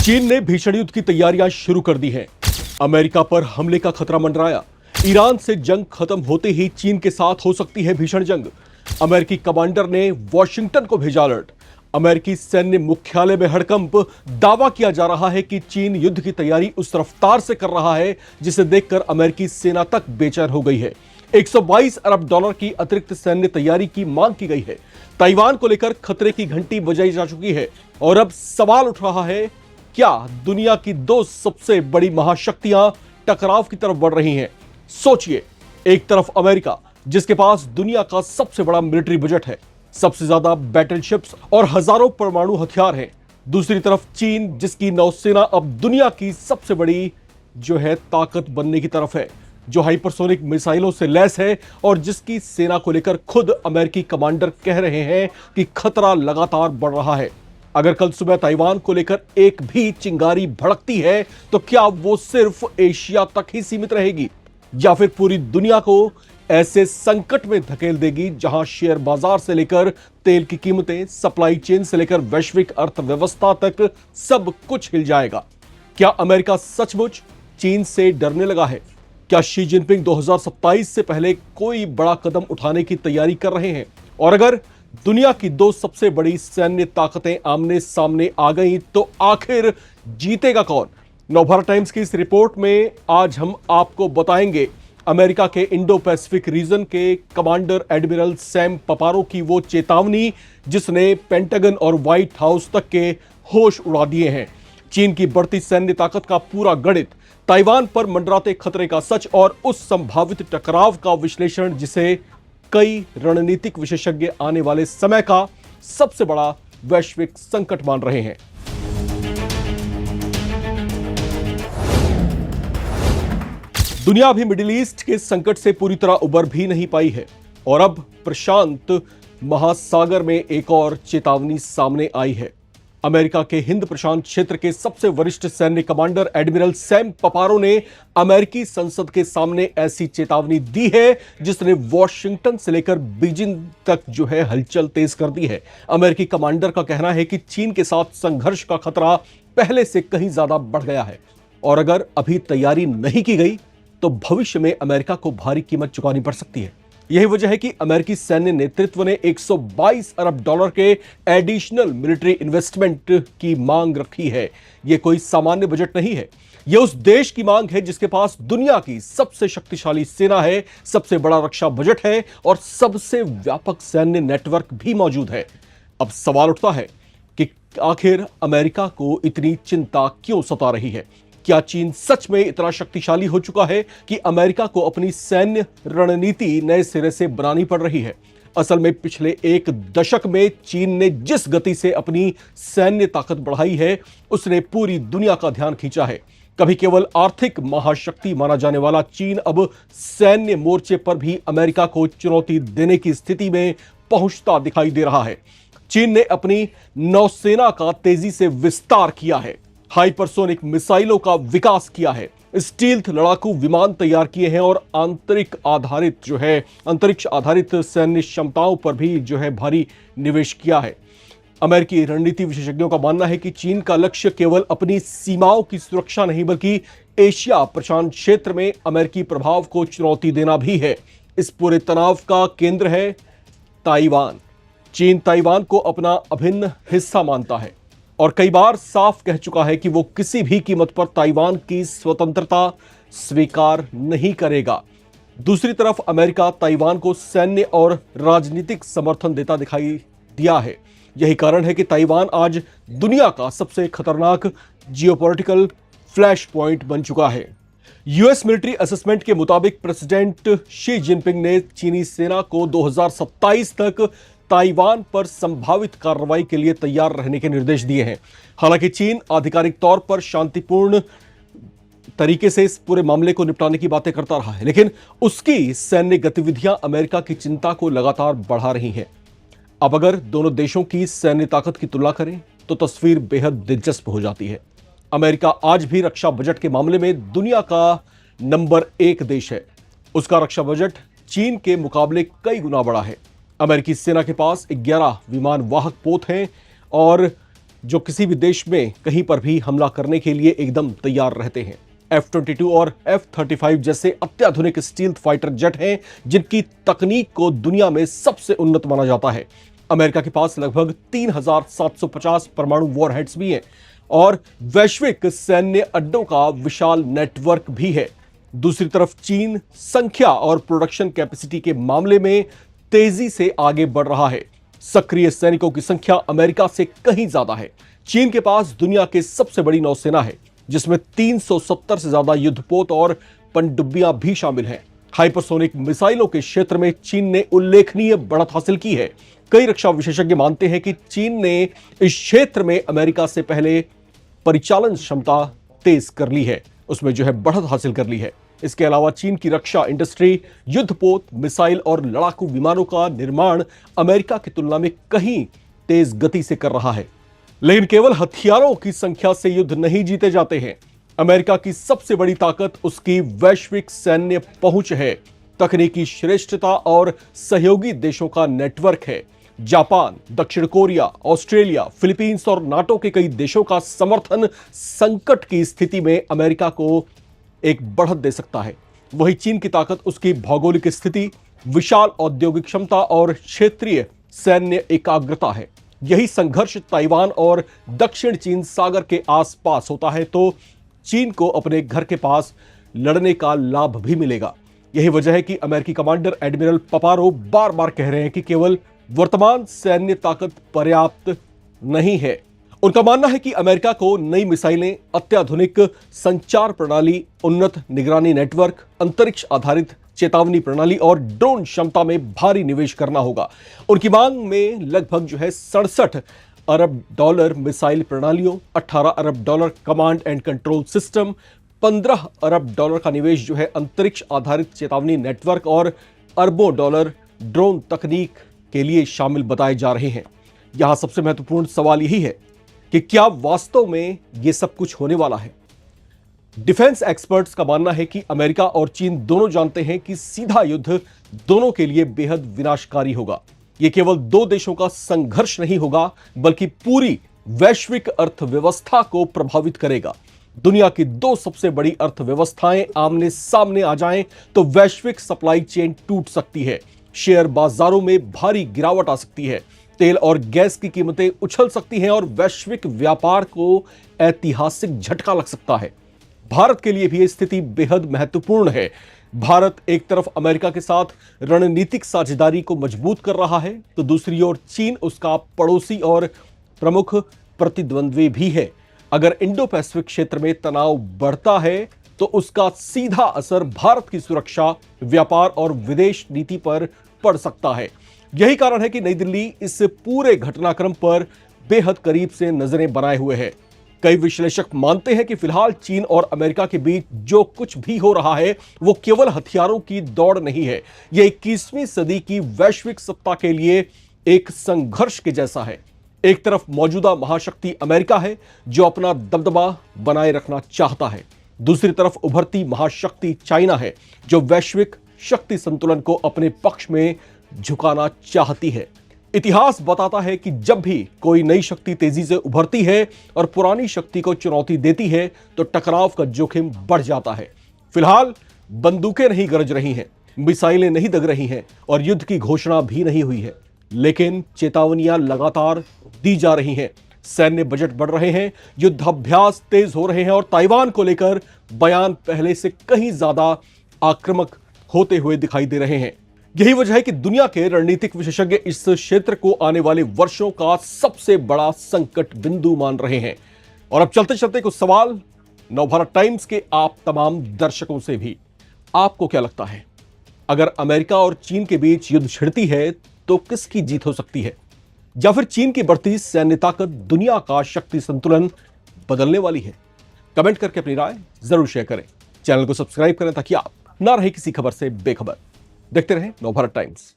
चीन ने भीषण युद्ध की तैयारियां शुरू कर दी हैं। अमेरिका पर हमले का खतरा मंडराया। ईरान से जंग खत्म होते ही चीन के साथ हो सकती है भीषण जंग। अमेरिकी कमांडर ने वॉशिंगटन को भेजा अलर्ट। अमेरिकी सैन्य मुख्यालय में हड़कंप। दावा किया जा रहा है कि चीन युद्ध की तैयारी उस रफ्तार से कर रहा है जिसे देखकर अमेरिकी सेना तक बेचैन हो गई है। 122 अरब डॉलर की अतिरिक्त सैन्य तैयारी की मांग की गई है। ताइवान को लेकर खतरे की घंटी बजाई जा चुकी है और अब सवाल उठ रहा है, क्या दुनिया की दो सबसे बड़ी महाशक्तियां टकराव की तरफ बढ़ रही हैं? सोचिए, एक तरफ अमेरिका जिसके पास दुनिया का सबसे बड़ा मिलिट्री बजट है, सबसे ज्यादा बैटलशिप्स और हजारों परमाणु हथियार हैं। दूसरी तरफ चीन जिसकी नौसेना अब दुनिया की सबसे बड़ी ताकत बनने की तरफ है, जो हाइपरसोनिक मिसाइलों से लैस है और जिसकी सेना को लेकर खुद अमेरिकी कमांडर कह रहे हैं कि खतरा लगातार बढ़ रहा है। अगर कल सुबह ताइवान को लेकर एक भी चिंगारी भड़कती है तो क्या वो सिर्फ एशिया तक ही सीमित रहेगी या फिर पूरी दुनिया को ऐसे संकट में धकेल देगी जहां शेयर बाजार से लेकर तेल की कीमतें, सप्लाई चेन से लेकर वैश्विक अर्थव्यवस्था तक सब कुछ हिल जाएगा? क्या अमेरिका सचमुच चीन से डरने लगा है? क्या शी जिनपिंग 2027 से पहले कोई बड़ा कदम उठाने की तैयारी कर रहे हैं? और अगर दुनिया की दो सबसे बड़ी सैन्य ताकतें आमने सामने आ गई तो आखिर जीतेगा कौन? नवभारत टाइम्स की इस रिपोर्ट में आज हम आपको बताएंगे अमेरिका के इंडो पैसिफिक रीजन के कमांडर एडमिरल सैम पपारो की वो चेतावनी जिसने पेंटागन और व्हाइट हाउस तक के होश उड़ा दिए हैं। चीन की बढ़ती सैन्य ताकत का पूरा गणित, ताइवान पर मंडराते खतरे का सच और उस संभावित टकराव का विश्लेषण जिसे कई रणनीतिक विशेषज्ञ आने वाले समय का सबसे बड़ा वैश्विक संकट मान रहे हैं। दुनिया अभी मिडिल ईस्ट के संकट से पूरी तरह उबर भी नहीं पाई है और अब प्रशांत महासागर में एक और चेतावनी सामने आई है। अमेरिका के हिंद प्रशांत क्षेत्र के सबसे वरिष्ठ सैन्य कमांडर एडमिरल सैम पपारो ने अमेरिकी संसद के सामने ऐसी चेतावनी दी है जिसने वॉशिंगटन से लेकर बीजिंग तक हलचल तेज कर दी है। अमेरिकी कमांडर का कहना है कि चीन के साथ संघर्ष का खतरा पहले से कहीं ज्यादा बढ़ गया है और अगर अभी तैयारी नहीं की गई तो भविष्य में अमेरिका को भारी कीमत चुकानी पड़ सकती है। यही वजह है कि अमेरिकी सैन्य नेतृत्व ने 122 अरब डॉलर के एडिशनल मिलिट्री इन्वेस्टमेंट की मांग रखी है। यह कोई सामान्य बजट नहीं है, यह उस देश की मांग है जिसके पास दुनिया की सबसे शक्तिशाली सेना है, सबसे बड़ा रक्षा बजट है और सबसे व्यापक सैन्य नेटवर्क भी मौजूद है। अब सवाल उठता है कि आखिर अमेरिका को इतनी चिंता क्यों सता रही है? क्या चीन सच में इतना शक्तिशाली हो चुका है कि अमेरिका को अपनी सैन्य रणनीति नए सिरे से बनानी पड़ रही है? असल में पिछले एक दशक में चीन ने जिस गति से अपनी सैन्य ताकत बढ़ाई है उसने पूरी दुनिया का ध्यान खींचा है। कभी केवल आर्थिक महाशक्ति माना जाने वाला चीन अब सैन्य मोर्चे पर भी अमेरिका को चुनौती देने की स्थिति में पहुंचता दिखाई दे रहा है। चीन ने अपनी नौसेना का तेजी से विस्तार किया है, हाइपरसोनिक मिसाइलों का विकास किया है, स्टील्थ लड़ाकू विमान तैयार किए हैं और अंतरिक्ष आधारित सैन्य क्षमताओं पर भी भारी निवेश किया है। अमेरिकी रणनीति विशेषज्ञों का मानना है कि चीन का लक्ष्य केवल अपनी सीमाओं की सुरक्षा नहीं बल्कि एशिया प्रशांत क्षेत्र में अमेरिकी प्रभाव को चुनौती देना भी है। इस पूरे तनाव का केंद्र है ताइवान। चीन ताइवान को अपना अभिन्न हिस्सा मानता है और कई बार साफ कह चुका है कि वो किसी भी कीमत पर ताइवान की स्वतंत्रता स्वीकार नहीं करेगा। दूसरी तरफ अमेरिका ताइवान को सैन्य और राजनीतिक समर्थन देता दिखाई दिया है। यही कारण है कि ताइवान आज दुनिया का सबसे खतरनाक जियोपॉलिटिकल फ्लैश पॉइंट बन चुका है। यूएस मिलिट्री असेसमेंट के मुताबिक प्रेसिडेंट शी जिनपिंग ने चीनी सेना को 2027 तक ताइवान पर संभावित कार्रवाई के लिए तैयार रहने के निर्देश दिए हैं। हालांकि चीन आधिकारिक तौर पर शांतिपूर्ण तरीके से इस पूरे मामले को निपटाने की बातें करता रहा है, लेकिन उसकी सैन्य गतिविधियां अमेरिका की चिंता को लगातार बढ़ा रही हैं। अब अगर दोनों देशों की सैन्य ताकत की तुलना करें तो तस्वीर बेहद दिलचस्प हो जाती है। अमेरिका आज भी रक्षा बजट के मामले में दुनिया का नंबर 1 देश है। उसका रक्षा बजट चीन के मुकाबले कई गुना बड़ा है। अमेरिकी सेना के पास 11 विमान वाहक पोत हैं और जो किसी भी देश में कहीं पर भी हमला करने के लिए एकदम तैयार रहते हैं। F-22 और F-35 जैसे अत्याधुनिक स्टील्थ फाइटर जेट हैं जिनकी तकनीक को दुनिया में सबसे उन्नत माना जाता है। अमेरिका के पास लगभग 3750 परमाणु वॉरहेड्स भी हैं और वैश्विक सैन्य अड्डों का विशाल नेटवर्क भी है। दूसरी तरफ चीन संख्या और प्रोडक्शन कैपेसिटी के मामले में तेजी से आगे बढ़ रहा है। सक्रिय सैनिकों की संख्या अमेरिका से कहीं ज्यादा है। चीन के पास दुनिया की सबसे बड़ी नौसेना है जिसमें 370 से ज्यादा युद्धपोत और पनडुब्बियां भी शामिल हैं। हाइपरसोनिक मिसाइलों के क्षेत्र में चीन ने उल्लेखनीय बढ़त हासिल की है। कई रक्षा विशेषज्ञ मानते हैं कि चीन ने इस क्षेत्र में अमेरिका से पहले परिचालन क्षमता तेज कर ली है, उसमें बढ़त हासिल कर ली है। इसके अलावा चीन की रक्षा इंडस्ट्री युद्धपोत, मिसाइल और लड़ाकू विमानों का निर्माण अमेरिका की तुलना में कहीं तेज गति से कर रहा है। लेकिन केवल हथियारों की संख्या से युद्ध नहीं जीते जाते हैं। अमेरिका की सबसे बड़ी ताकत उसकी वैश्विक सैन्य पहुंच है, तकनीकी श्रेष्ठता और सहयोगी देशों का नेटवर्क है। जापान, दक्षिण कोरिया, ऑस्ट्रेलिया, फिलीपींस और नाटो के कई देशों का समर्थन संकट की स्थिति में अमेरिका को एक बढ़त दे सकता है। वही चीन की ताकत उसकी भौगोलिक स्थिति, विशाल औद्योगिक क्षमता और क्षेत्रीय सैन्य एकाग्रता है। यही संघर्ष ताइवान और दक्षिण चीन सागर के आसपास होता है तो चीन को अपने घर के पास लड़ने का लाभ भी मिलेगा। यही वजह है कि अमेरिकी कमांडर एडमिरल पपारो बार बार कह रहे हैं कि केवल वर्तमान सैन्य ताकत पर्याप्त नहीं है। उनका मानना है कि अमेरिका को नई मिसाइलें, अत्याधुनिक संचार प्रणाली, उन्नत निगरानी नेटवर्क, अंतरिक्ष आधारित चेतावनी प्रणाली और ड्रोन क्षमता में भारी निवेश करना होगा। उनकी मांग में लगभग 67 अरब डॉलर मिसाइल प्रणालियों, 18 अरब dollar command and control system, 15 अरब डॉलर का निवेश अंतरिक्ष आधारित चेतावनी नेटवर्क और अरबों डॉलर ड्रोन तकनीक के लिए शामिल बताए जा रहे हैं। यहां सबसे महत्वपूर्ण सवाल यही है कि क्या वास्तव में यह सब कुछ होने वाला है। डिफेंस एक्सपर्ट्स का मानना है कि अमेरिका और चीन दोनों जानते हैं कि सीधा युद्ध दोनों के लिए बेहद विनाशकारी होगा। यह केवल दो देशों का संघर्ष नहीं होगा बल्कि पूरी वैश्विक अर्थव्यवस्था को प्रभावित करेगा। दुनिया की दो सबसे बड़ी अर्थव्यवस्थाएं आमने सामने आ जाएं तो वैश्विक सप्लाई चेन टूट सकती है, शेयर बाजारों में भारी गिरावट आ सकती है, तेल और गैस की कीमतें उछल सकती हैं और वैश्विक व्यापार को ऐतिहासिक झटका लग सकता है। भारत के लिए भी यह स्थिति बेहद महत्वपूर्ण है। भारत एक तरफ अमेरिका के साथ रणनीतिक साझेदारी को मजबूत कर रहा है तो दूसरी ओर चीन उसका पड़ोसी और प्रमुख प्रतिद्वंद्वी भी है। अगर इंडो पैसिफिक क्षेत्र में तनाव बढ़ता है तो उसका सीधा असर भारत की सुरक्षा, व्यापार और विदेश नीति पर पड़ सकता है। यही कारण है कि नई दिल्ली इस पूरे घटनाक्रम पर बेहद करीब से नजरें बनाए हुए है। कई विश्लेषक मानते हैं कि फिलहाल चीन और अमेरिका के बीच जो कुछ भी हो रहा है वो केवल हथियारों की दौड़ नहीं है, यह 21वीं सदी की वैश्विक सत्ता के लिए एक संघर्ष के जैसा है। एक तरफ मौजूदा महाशक्ति अमेरिका है जो अपना दबदबा बनाए रखना चाहता है, दूसरी तरफ उभरती महाशक्ति चाइना है जो वैश्विक शक्ति संतुलन को अपने पक्ष में झुकाना चाहती है। इतिहास बताता है कि जब भी कोई नई शक्ति तेजी से उभरती है और पुरानी शक्ति को चुनौती देती है तो टकराव का जोखिम बढ़ जाता है। फिलहाल बंदूकें नहीं गरज रही हैं, मिसाइलें नहीं दग रही हैं और युद्ध की घोषणा भी नहीं हुई है, लेकिन चेतावनियां लगातार दी जा रही हैं। सैन्य बजट बढ़ रहे हैं, युद्धाभ्यास तेज हो रहे हैं और ताइवान को लेकर बयान पहले से कहीं ज्यादा आक्रामक होते हुए दिखाई दे रहे हैं। यही वजह है कि दुनिया के रणनीतिक विशेषज्ञ इस क्षेत्र को आने वाले वर्षों का सबसे बड़ा संकट बिंदु मान रहे हैं। और अब चलते चलते कुछ सवाल नवभारत टाइम्स के आप तमाम दर्शकों से भी। आपको क्या लगता है, अगर अमेरिका और चीन के बीच युद्ध छिड़ती है तो किसकी जीत हो सकती है, या फिर चीन की बढ़ती सैन्य ताकत दुनिया का शक्ति संतुलन बदलने वाली है? कमेंट करके अपनी राय जरूर शेयर करें। चैनल को सब्सक्राइब करें ताकि आप ना रहे किसी खबर से बेखबर। देखते रहें नवभारत टाइम्स।